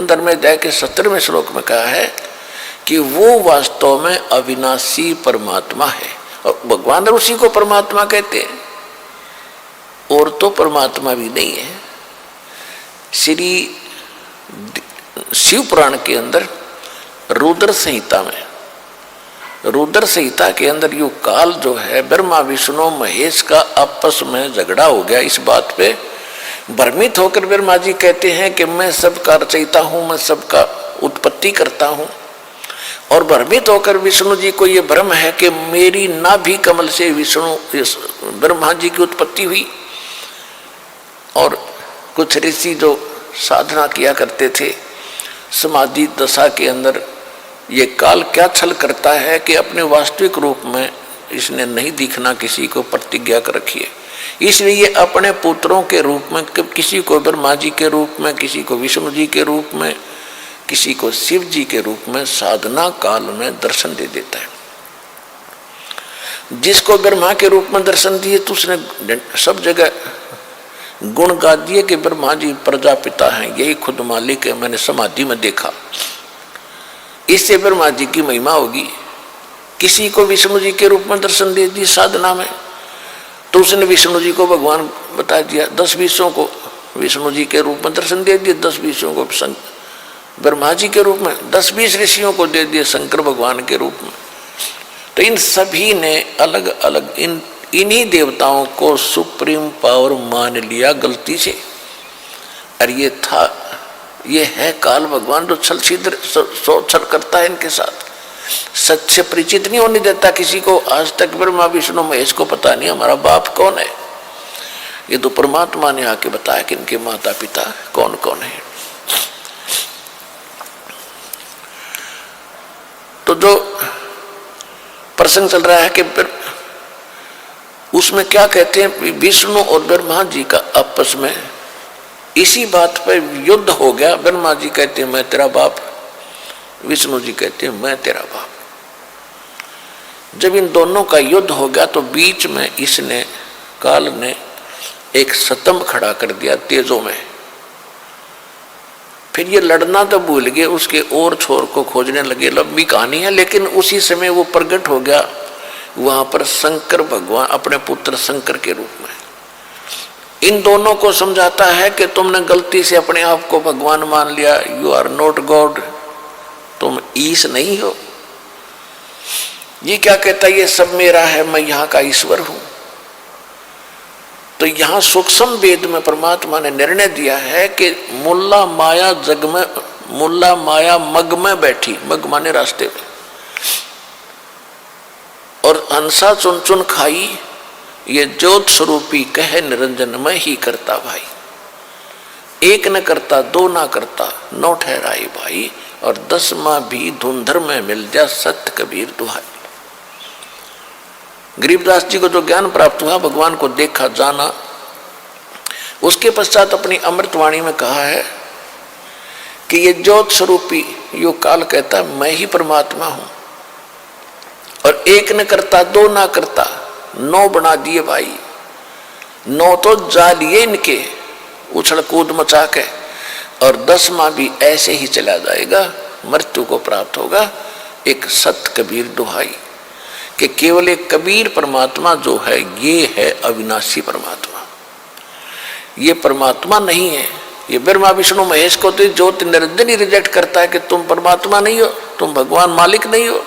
अंदर में जाके 17वें श्लोक में कहा है कि वो वास्तव में अविनाशी परमात्मा है, और भगवान उसी को परमात्मा कहते हैं, और तो परमात्मा भी नहीं है। श्री शिव पुराण के अंदर रुद्र संहिता में, रुद्र संहिता के अंदर यो काल जो है ब्रह्मा विष्णु महेश का आपस में झगड़ा हो गया। इस बात पे भ्रमित होकर ब्रह्मा जी कहते हैं कि मैं सबका रचयिता हूं, मैं सबका उत्पत्ति करता हूं, और भ्रमित होकर विष्णु जी को ये भ्रम है कि मेरी नाभि कमल से विष्णु ब्रह्मा जी की उत्पत्ति हुई। और कुछ ऋषि जो साधना किया करते थे समाधि दशा के अंदर, ये काल क्या छल करता है कि अपने वास्तविक रूप में इसने नहीं दिखना, किसी को प्रतिज्ञा कर रखी है, इसलिए ये अपने पुत्रों के रूप में, किसी को ब्रह्मा जी के रूप में, किसी को विष्णु जी के रूप में, किसी को शिव जी के रूप में साधना काल में दर्शन दे देता है। जिसको ब्रह्मा के रूप में दर्शन दिए तो उसने सब जगह गुण गा दिए कि ब्रह्मा जी प्रजापिता हैं, यही खुद मालिक है, मैंने समाधि में देखा, इससे ब्रह्मा जी की महिमा होगी। किसी को विष्णु जी के रूप में दर्शन दे दी साधना में, तो उसने विष्णु जी को भगवान बता दिया। 10-20 को विष्णु जी के रूप में दर्शन दे दिए, 10-20 को ब्रह्मा जी के रूप में, 10-20 ऋषियों को दे दिए शंकर भगवान के रूप में। तो इन सभी ने अलग अलग इन्हीं देवताओं को सुप्रीम पावर मान लिया गलती से। और ये है काल भगवान जो छल छिद्र छल करता है इनके साथ, सच से परिचित नहीं होने देता किसी को। आज तक ब्रह्मा विष्णु महेश को पता नहीं हमारा बाप कौन है, ये तो परमात्मा ने आके बताया कि इनके माता पिता कौन कौन है। तो जो प्रसंग चल रहा है कि उसमें क्या कहते हैं, विष्णु और ब्रह्मा जी का आपस में इसी बात पर युद्ध हो गया। ब्रह्मा जी कहते हैं मैं तेरा बाप, विष्णु जी कहते हैं मैं तेरा बाप। जब इन दोनों का युद्ध हो गया तो बीच में इसने काल ने एक स्तंभ खड़ा कर दिया तेजों में। फिर ये लड़ना तो भूल गए, उसके और छोर को खोजने लगे। लंबी कहानी है, लेकिन उसी समय वो प्रकट हो गया वहां पर शंकर भगवान अपने पुत्र शंकर के रूप में। इन दोनों को समझाता है कि तुमने गलती से अपने आप को भगवान मान लिया, यू आर नॉट गॉड, तुम ईश नहीं हो। ये क्या कहता है, ये सब मेरा है, मैं यहाँ का ईश्वर हूं। तो यहाँ सूक्ष्म वेद में परमात्मा ने निर्णय दिया है कि मुल्ला माया जग में, मुल्ला माया मग में बैठी, मग माने रास्ते में, और हंसा चुन चुन खाई, ये ज्योत स्वरूपी कहे निरंजन में ही करता भाई। एक न करता दो ना करता नौ ठहराई भाई, और 10वां भी धुंधर में मिल जा सत्य कबीर दुहाई। गरीबदास जी को जो ज्ञान प्राप्त हुआ, भगवान को देखा जाना, उसके पश्चात अपनी अमृतवाणी में कहा है कि ये ज्योत स्वरूपी यो काल कहता मैं ही परमात्मा हूं, और एक न करता दो ना करता 9 बना दिए भाई। 9 तो जा लिए इनके उछल कूद मचा के, और 10वां भी ऐसे ही चला जाएगा, मृत्यु को प्राप्त होगा। एक सत कबीर दुहाई कि केवल एक कबीर परमात्मा जो है ये है अविनाशी परमात्मा, ये परमात्मा नहीं है। ये ब्रह्मा विष्णु महेश को तो ज्योति निरंजन ही रिजेक्ट करता है कि तुम परमात्मा नहीं हो, तुम भगवान मालिक नहीं हो।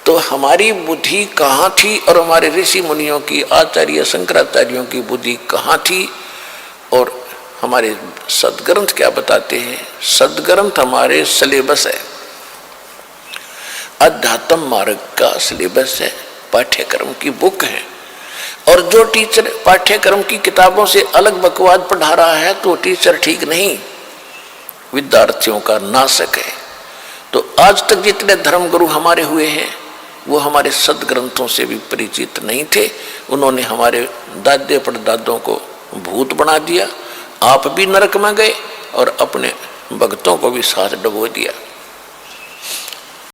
तो हमारी बुद्धि कहाँ थी, और हमारे ऋषि मुनियों की, आचार्य शंकराचार्यों की बुद्धि कहाँ थी, और हमारे सदग्रंथ क्या बताते हैं। सदग्रंथ हमारे सिलेबस है, अध्यात्म मार्ग का सिलेबस है, पाठ्यक्रम की बुक है। और जो टीचर पाठ्यक्रम की किताबों से अलग बकवाद पढ़ा रहा है तो टीचर ठीक नहीं, विद्यार्थियों का नाशक है। तो आज तक जितने धर्मगुरु हमारे हुए हैं वो हमारे सदग्रंथों से भी परिचित नहीं थे। उन्होंने हमारे दादे परदादों को भूत बना दिया, आप भी नरक में गए और अपने भक्तों को भी साथ डुबो दिया।